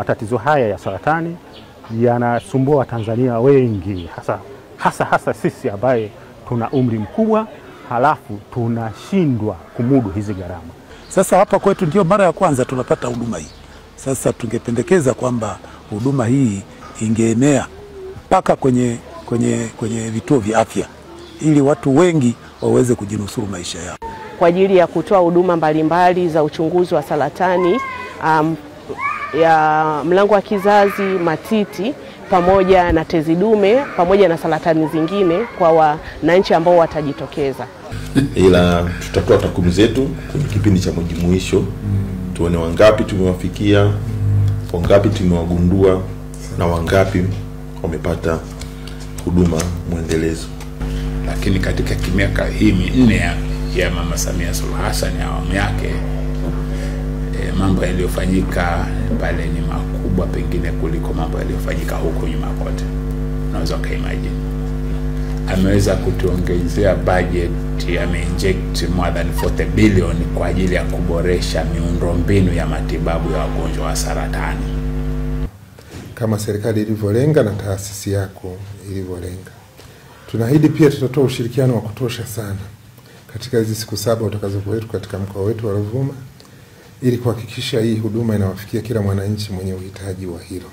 matatizo haya ya saratani yanasumbua Watanzania wengi, hasa sisi ambaye tuna umri mkubwa, halafu tunashindwa kumudu hizi gharama. Sasa hapa kwetu ndio mara ya kwanza tunapata huduma hii. Sasa tungependekeza kwamba huduma hii ingeenea mpaka kwenye vituo vya afya ili watu wengi waweze kujinusuru maisha yao. Kwa ajili ya kutoa huduma mbalimbali za uchunguzi wa saratani ya mlango wa kizazi, matiti, pamoja na tezi dume, pamoja na saratani zingine kwa wananchi ambao watajitokeza. Ila tutatoa takwimu zetu kwenye kipindi cha mjumuisho, tuone wangapi tumewafikia, wangapi tumewagundua na wangapi wamepata huduma muendelezo. Lakini katika miaka hii minne ya Mama Samia Suluhu Hassan ya awamu yake, mambo yaliyofanyika pale ni makubwa pengine kuliko mambo yaliyofanyika huko nyuma kote. Unaweza kuimagine. Ameweza kutuongezea budget, ameinject more than 40 billion kwa ajili ya kuboresha miundombinu ya matibabu ya wagonjwa wa saratani. Kama serikali ilivyolenga na taasisi yako ilivyolenga. Tunaahidi pia tutatoa ushirikiano wa kutosha sana katika hizi siku 7 utakazokuwepo katika mkoa wetu wa Ruvuma ili kuhakikisha hii huduma inawafikia kila mwananchi mwenye uhitaji wa hilo.